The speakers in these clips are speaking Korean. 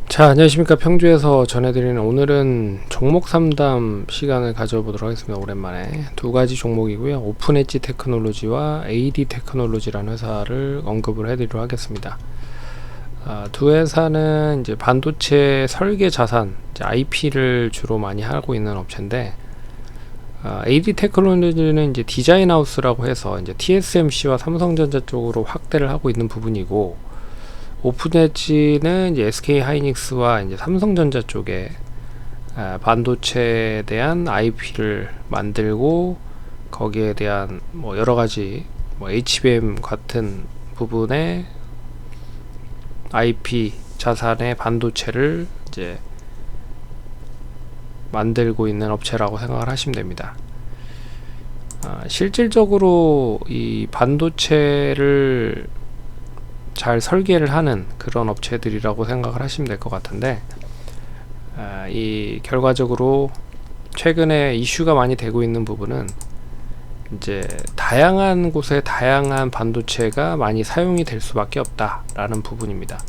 자, 안녕하십니까. 평주에서 전해드리는 오늘은 종목 상담 시간을 가져보도록 하겠습니다. 오랜만에 두 가지 종목이고요. 오픈 엣지 테크놀로지와 AD 테크놀로지라는 회사를 언급을 해드리도록 하겠습니다. 두 회사는 이제 반도체 설계 자산, 이제 IP를 주로 많이 하고 있는 업체인데, AD 테크놀로지는 이제 디자인 하우스라고 해서 이제 TSMC와 삼성전자 쪽으로 확대를 하고 있는 부분이고, 오픈 엣지는 이제 SK 하이닉스와 이제 삼성전자 쪽에 반도체에 대한 IP를 만들고 거기에 대한 뭐 여러 가지 뭐 HBM 같은 부분의 IP 자산의 반도체를 이제 만들고 있는 업체라고 생각을 하시면 됩니다. 실질적으로 이 반도체를 잘 설계를 하는 그런 업체들이라고 생각을 하시면 될 것 같은데, 이 결과적으로 최근에 이슈가 많이 되고 있는 부분은 이제 다양한 곳에 다양한 반도체가 많이 사용이 될 수밖에 없다라는 부분입니다.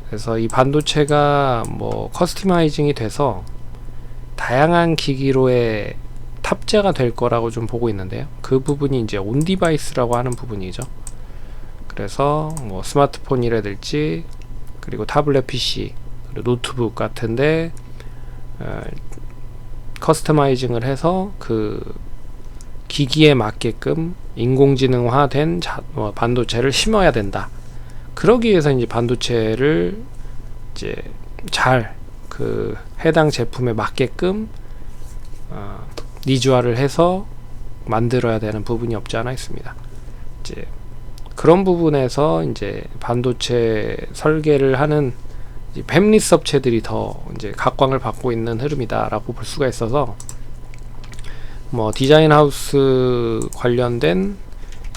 그래서 이 반도체가 뭐 커스터마이징이 돼서 다양한 기기로의 탑재가 될 거라고 좀 보고 있는데요. 그 부분이 이제 온 디바이스라고 하는 부분이죠. 그래서 뭐 스마트폰이라든지 그리고 타블렛 PC 그리고 노트북 같은데 커스터마이징을 해서 그 기기에 맞게끔 인공지능화된 반도체를 심어야 된다. 그러기 위해서 이제 반도체를 이제 잘 그 해당 제품에 맞게끔 니즈화를 해서 만들어야 되는 부분이 없지 않아 있습니다. 이제 그런 부분에서 이제 반도체 설계를 하는 팹리스 업체들이 더 이제 각광을 받고 있는 흐름이다라고 볼 수가 있어서, 뭐 디자인 하우스 관련된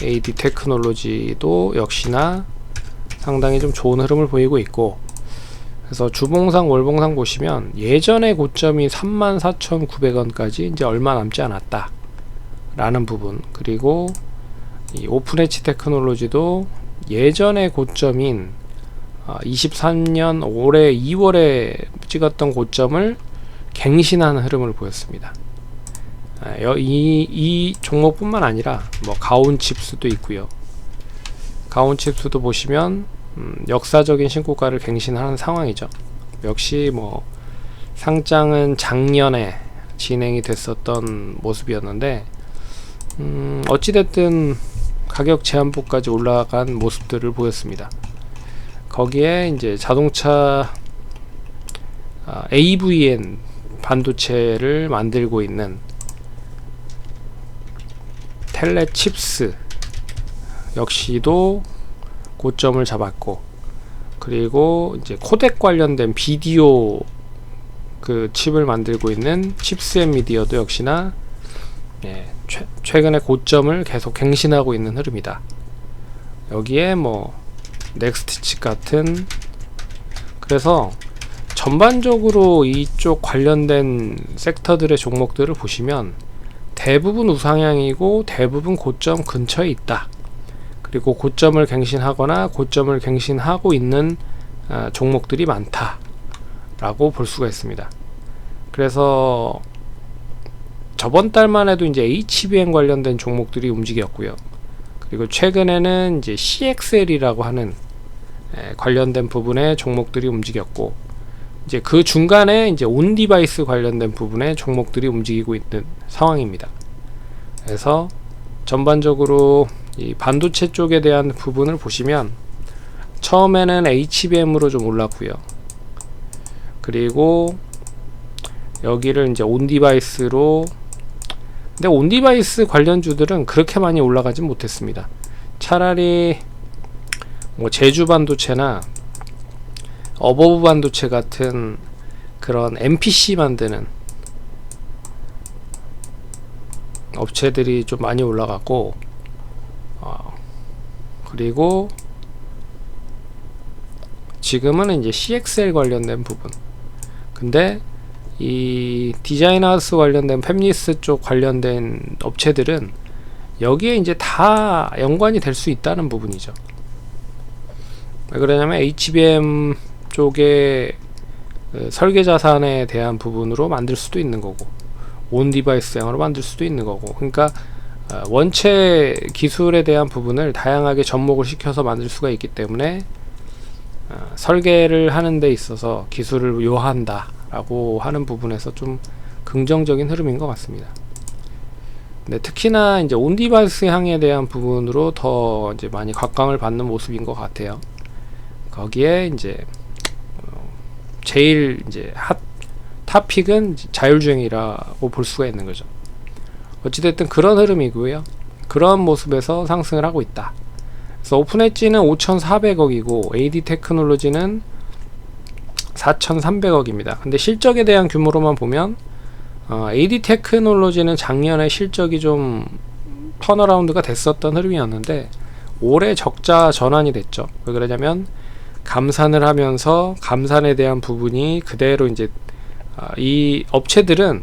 AD 테크놀로지도 역시나 상당히 좀 좋은 흐름을 보이고 있고, 그래서 주봉상 월봉상 보시면 예전의 고점이 34,900원까지 이제 얼마 남지 않았다 라는 부분, 그리고 이 오픈 엣지 테크놀로지도 예전의 고점인 23년 올해 2월에 찍었던 고점을 갱신하는 흐름을 보였습니다. 이 종목뿐만 아니라 뭐 가온칩스도 있고요. 가온칩스도 보시면 역사적인 신고가를 갱신하는 상황이죠. 역시 뭐 상장은 작년에 진행이 됐었던 모습이었는데, 어찌됐든 가격 제한부까지 올라간 모습들을 보였습니다. 거기에 이제 자동차 AVN 반도체를 만들고 있는 텔레칩스 역시도 고점을 잡았고, 그리고 이제 코덱 관련된 비디오 그 칩을 만들고 있는 칩스앤미디어도 역시나 최근에 고점을 계속 갱신하고 있는 흐름이다. 여기에 뭐 넥스트칩 같은, 그래서 전반적으로 이쪽 관련된 섹터들의 종목들을 보시면 대부분 우상향이고 대부분 고점 근처에 있다. 그리고 고점을 갱신하거나 고점을 갱신하고 있는 종목들이 많다 라고 볼 수가 있습니다. 그래서 저번 달만 해도 이제 HBM 관련된 종목들이 움직였고요. 그리고 최근에는 이제 CXL이라고 하는 관련된 부분의 종목들이 움직였고, 이제 그 중간에 이제 온 디바이스 관련된 부분의 종목들이 움직이고 있는 상황입니다. 그래서 전반적으로 이 반도체 쪽에 대한 부분을 보시면 처음에는 HBM으로 좀 올랐고요. 그리고 여기를 이제 온 디바이스로, 근데 온 디바이스 관련주들은 그렇게 많이 올라가진 못했습니다. 차라리 뭐 제주 반도체나 어버브 반도체 같은 그런 MPC 만드는 업체들이 좀 많이 올라갔고, 그리고 지금은 이제 CXL 관련된 부분, 근데 이 디자인 하우스 관련된 팹리스 쪽 관련된 업체들은 여기에 이제 다 연관이 될 수 있다는 부분이죠. 왜 그러냐면 HBM 쪽에 설계 자산에 대한 부분으로 만들 수도 있는 거고, 온 디바이스 향으로 만들 수도 있는 거고. 그러니까 원체 기술에 대한 부분을 다양하게 접목을 시켜서 만들 수가 있기 때문에 설계를 하는 데 있어서 기술을 요한다 라고 하는 부분에서 좀 긍정적인 흐름인 것 같습니다. 네, 특히나 이제 온 디바이스 향에 대한 부분으로 더 이제 많이 각광을 받는 모습인 것 같아요. 거기에 이제 제일 이제 핫 탑픽은 자율주행이라고 볼 수가 있는 거죠. 어찌됐든 그런 흐름이고요. 그런 모습에서 상승을 하고 있다. 그래서 오픈엣지는 5,400억이고 AD 테크놀로지는 4,300억입니다. 근데 실적에 대한 규모로만 보면 AD 테크놀로지는 작년에 실적이 좀 턴어라운드가 됐었던 흐름이었는데 올해 적자 전환이 됐죠. 왜 그러냐면 감산을 하면서 감산에 대한 부분이 그대로 이제 이 업체들은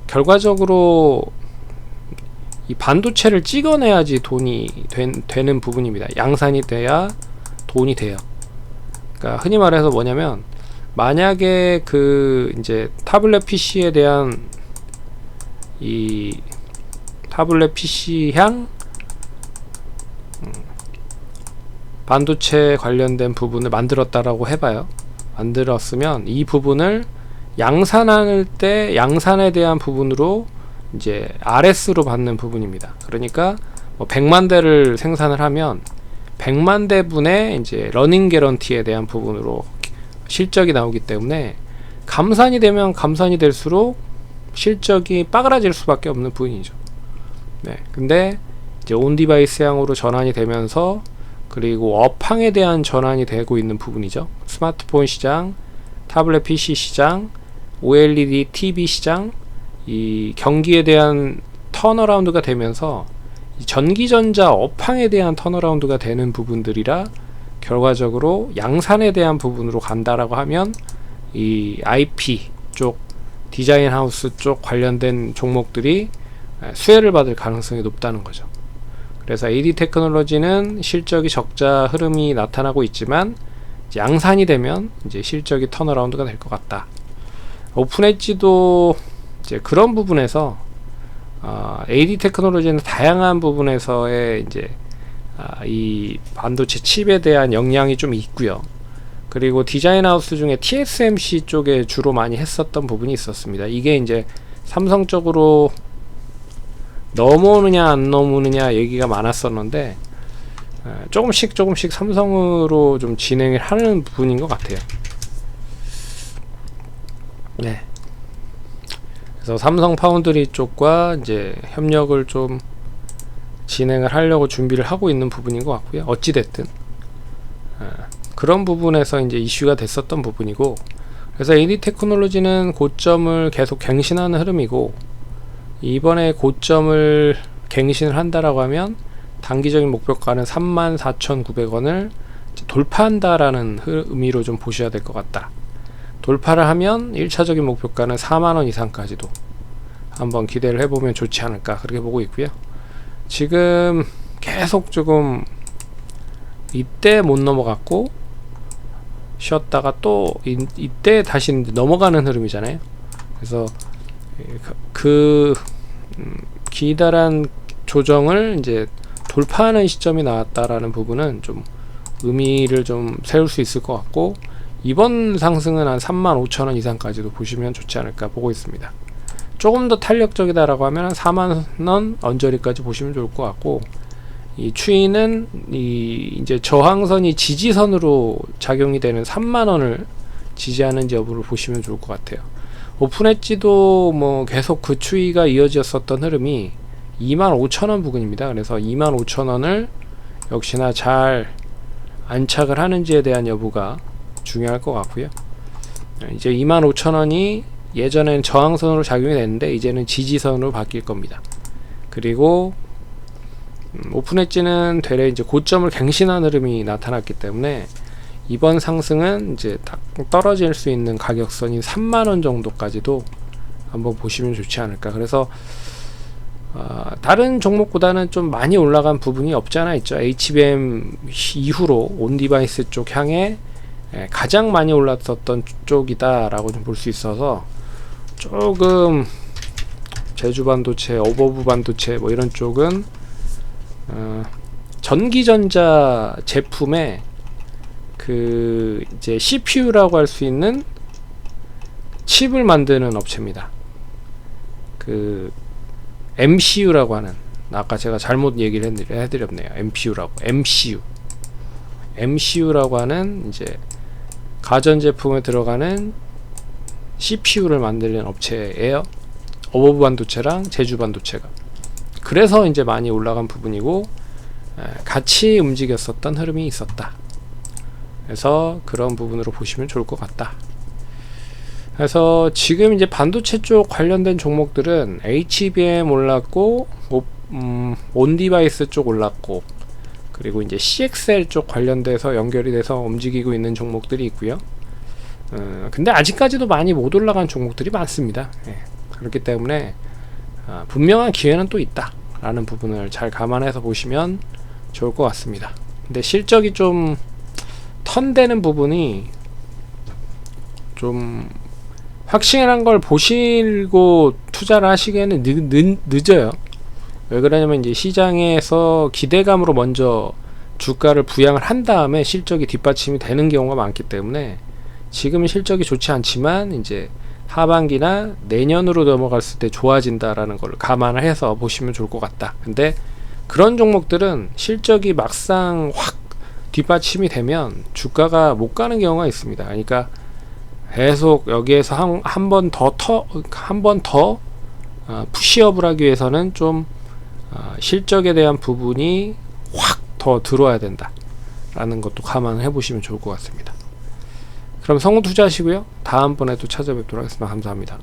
결과적으로 이 반도체를 찍어내야지 돈이 되는 부분입니다. 양산이 돼야 돈이 돼요. 그러니까 흔히 말해서 뭐냐면 만약에 그 이제 타블렛 PC에 대한 이 타블렛 PC 향 반도체 관련된 부분을 만들었다라고 해봐요. 만들었으면 이 부분을 양산할 때 양산에 대한 부분으로 이제 RS로 받는 부분입니다. 그러니까 뭐 100만 대를 생산을 하면 100만 대분의 이제 러닝 개런티에 대한 부분으로 실적이 나오기 때문에 감산이 되면 감산이 될수록 실적이 빠그라질 수밖에 없는 부분이죠. 네. 근데 이제 온 디바이스 향으로 전환이 되면서 그리고 업황에 대한 전환이 되고 있는 부분이죠. 스마트폰 시장, 타블렛 PC 시장, OLED TV 시장, 이 경기에 대한 턴어라운드가 되면서 이 전기전자 업황에 대한 턴어라운드가 되는 부분들이라 결과적으로 양산에 대한 부분으로 간다라고 하면 이 IP 쪽 디자인 하우스 쪽 관련된 종목들이 수혜를 받을 가능성이 높다는 거죠. 그래서 AD 테크놀로지는 실적이 적자 흐름이 나타나고 있지만 이제 양산이 되면 이제 실적이 턴어라운드가 될 것 같다. 오픈엣지도 이제 그런 부분에서 AD 테크놀로지는 다양한 부분에서의 이제 이 반도체 칩에 대한 역량이 좀 있고요. 그리고 디자인 하우스 중에 TSMC 쪽에 주로 많이 했었던 부분이 있었습니다. 이게 이제 삼성 쪽으로 넘어오느냐 안 넘어오느냐 얘기가 많았었는데 조금씩 삼성으로 좀 진행을 하는 부분인 것 같아요. 네. 그래서 삼성 파운드리 쪽과 이제 협력을 좀 진행을 하려고 준비를 하고 있는 부분인 것 같고요. 어찌됐든 그런 부분에서 이제 이슈가 됐었던 부분이고, 그래서 AD 테크놀로지는 고점을 계속 갱신하는 흐름이고, 이번에 고점을 갱신을 한다라고 하면 단기적인 목표가는 34,900원을 돌파한다라는 의미로 좀 보셔야 될 것 같다. 돌파를 하면 1차적인 목표가는 4만원 이상까지도 한번 기대를 해보면 좋지 않을까, 그렇게 보고 있고요. 지금 계속 조금 이때 못 넘어갔고 쉬었다가 또 이때 다시 넘어가는 흐름이잖아요. 그래서 기다란 조정을 이제 돌파하는 시점이 나왔다라는 부분은 좀 의미를 좀 세울 수 있을 것 같고, 이번 상승은 한 35,000원 이상까지도 보시면 좋지 않을까 보고 있습니다. 조금 더 탄력적이다라고 하면 한 4만원 언저리까지 보시면 좋을 것 같고, 이 추이는 이제 저항선이 지지선으로 작용이 되는 3만원을 지지하는지 여부를 보시면 좋을 것 같아요. 오픈엣지도 뭐 계속 그 추이가 이어졌었던 흐름이 25,000원 부근입니다. 그래서 25,000원을 역시나 잘 안착을 하는지에 대한 여부가 중요할 것 같고요. 이제 25,000원이 예전에는 저항선으로 작용이 됐는데 이제는 지지선으로 바뀔 겁니다. 그리고 오픈엣지는 되레 이제 고점을 갱신한 흐름이 나타났기 때문에 이번 상승은 이제 딱 떨어질 수 있는 가격선인 3만원 정도까지도 한번 보시면 좋지 않을까. 그래서 다른 종목보다는 좀 많이 올라간 부분이 없지 않아 있죠. HBM 이후로 온 디바이스 쪽 향해 가장 많이 올랐었던 쪽이다라고 좀 볼 수 있어서 조금 제주 반도체, 어버브 반도체 뭐 이런 쪽은 전기전자 제품에 그 이제 CPU라고 할 수 있는 칩을 만드는 업체입니다. 그 MCU라고 하는, 아까 제가 잘못 얘기를 해드렸네요. MCU라고 하는 이제 가전제품에 들어가는 CPU를 만드는 업체예요. 어버브 반도체랑 제주 반도체가. 그래서 이제 많이 올라간 부분이고, 같이 움직였었던 흐름이 있었다. 그래서 그런 부분으로 보시면 좋을 것 같다. 그래서 지금 이제 반도체 쪽 관련된 종목들은 HBM 올랐고, 온디바이스 쪽 올랐고, 그리고 이제 CXL 쪽 관련돼서 연결이 돼서 움직이고 있는 종목들이 있고요. 근데 아직까지도 많이 못 올라간 종목들이 많습니다. 그렇기 때문에 분명한 기회는 또 있다 라는 부분을 잘 감안해서 보시면 좋을 것 같습니다. 근데 실적이 좀 턴되는 부분이 좀 확실한 걸 보시고 투자를 하시기에는 늦어요. 왜 그러냐면 이제 시장에서 기대감으로 먼저 주가를 부양을 한 다음에 실적이 뒷받침이 되는 경우가 많기 때문에 지금은 실적이 좋지 않지만 이제 하반기나 내년으로 넘어갔을 때 좋아진다라는 걸 감안을 해서 보시면 좋을 것 같다. 근데 그런 종목들은 실적이 막상 확 뒷받침이 되면 주가가 못 가는 경우가 있습니다. 그러니까 계속 여기에서 한 번 더 푸시업을 하기 위해서는 좀 실적에 대한 부분이 확 더 들어와야 된다 라는 것도 감안을 해보시면 좋을 것 같습니다. 그럼 성우 투자하시고요. 다음번에 또 찾아뵙도록 하겠습니다. 감사합니다.